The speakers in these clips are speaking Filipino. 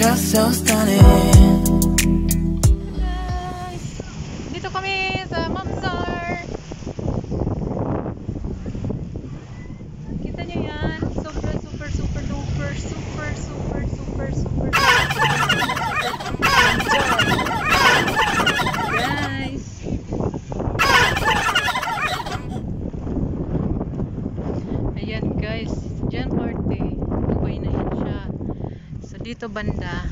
You're so stunning. Dito kami sa Mamsar. Kita nyo yan? Super, super, super, duper, super, super, super, super, guys. Ayan guys, dyan parte. Dubai na yan siya. So dito banda,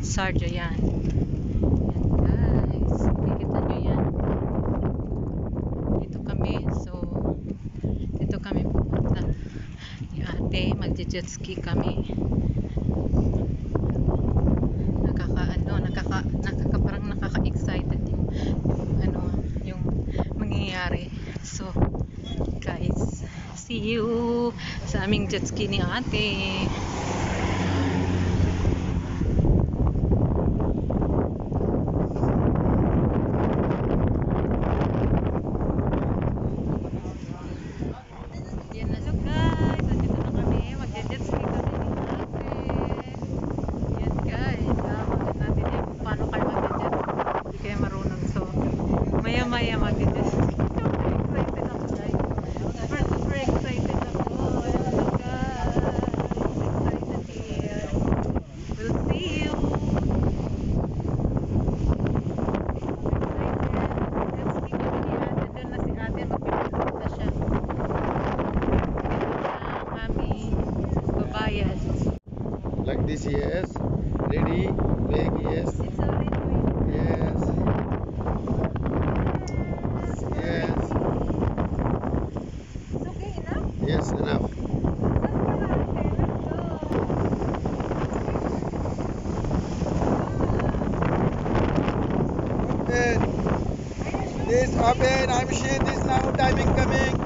Sarja yan. Jetskie kami. Parang nakaka-excited yung mangyayari. So, guys, see you sa aming jetski ni ate. Maya mag-dis. Excited ako guys. Super excited ako. Oh my God. Excited here. We'll see you. Excited. Let's see kami ni ate. Doon na si ate. Magpipilot na siya. Ito na ang aming babayad. Like this, yes. Ready? Make, yes. It's already doing. Yes. Yes. It's okay enough? Yes, enough. Open. This open. I'm sure this now timing coming.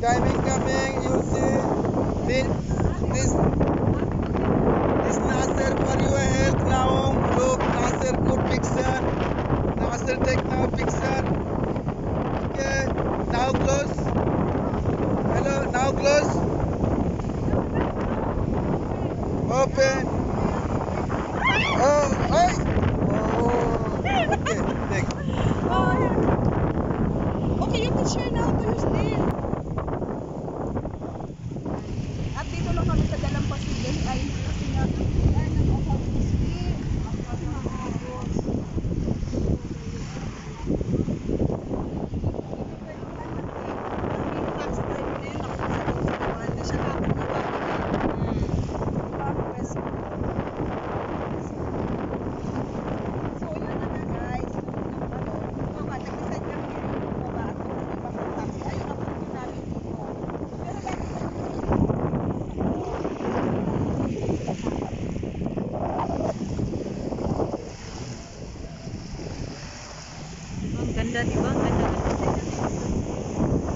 Timing coming. You see. This Nasser for your health now. Look, Nasser good picture. Nasser take now picture. Okay. Now close. Hello. Now close. Open. Oh, hey. Oh. Okay. Take. Oh, yeah. Okay, you can share now to your still. At dito lang kami sa Dalampasigan ay kasi nga ay nag-account history. Kasi nakakagos. Tax time din ako sa Dalampasigan. Siya nakakuha ko na. So yun na nga guys. Baba, nag-decide kami baba at bumaba ng taxi. Ayun ang punto namin dito. Pero bakit Ang ganda, di ba? Ang ganda.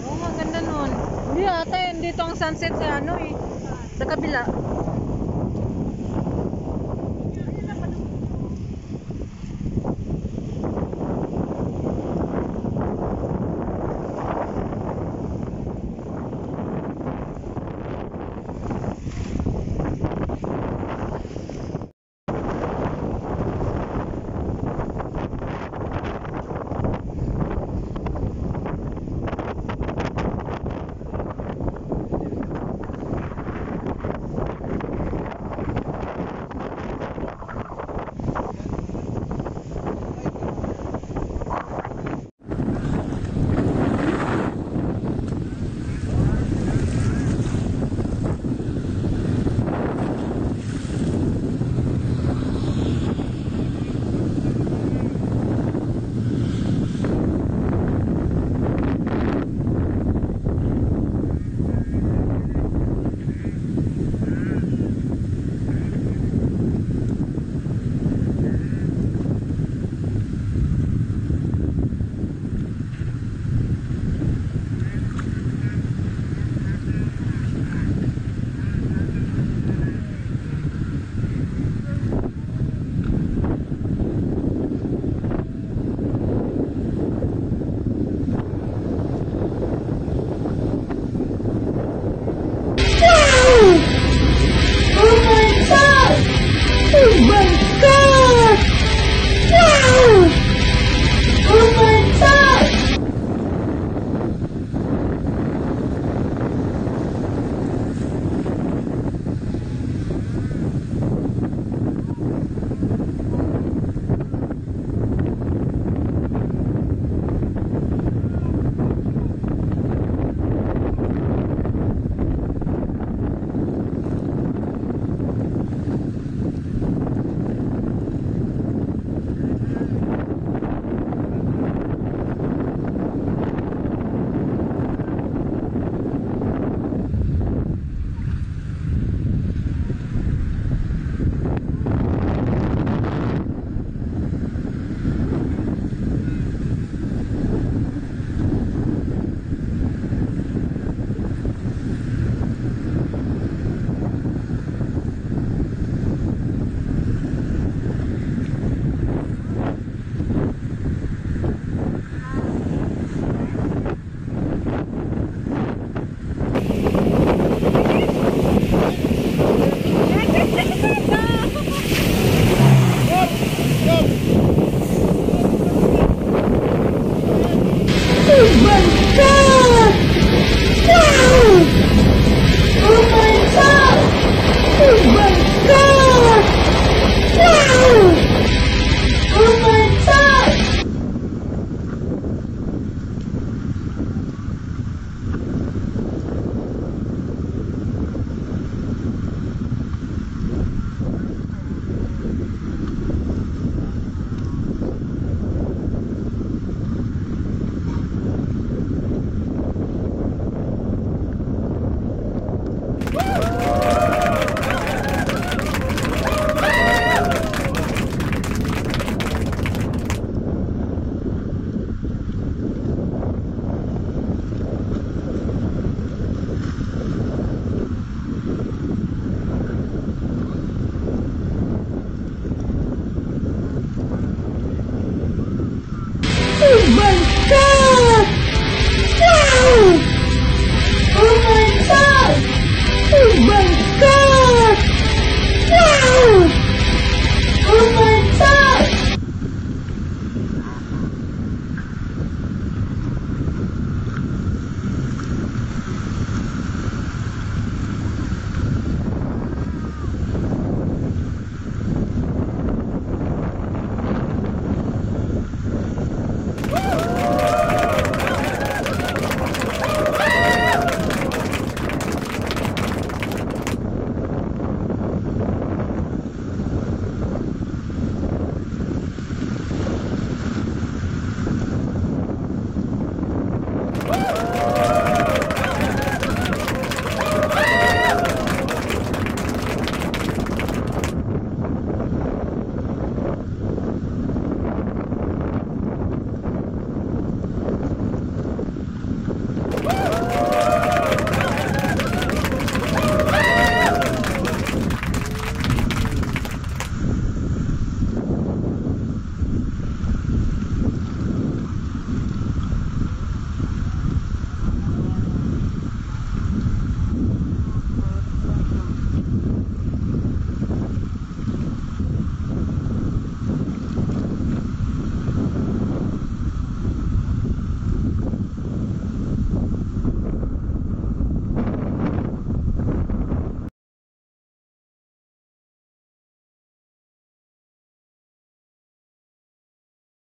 Oo, ang ganda nun. Hindi ata, dito ang sunset sa ano eh. Sa kabila.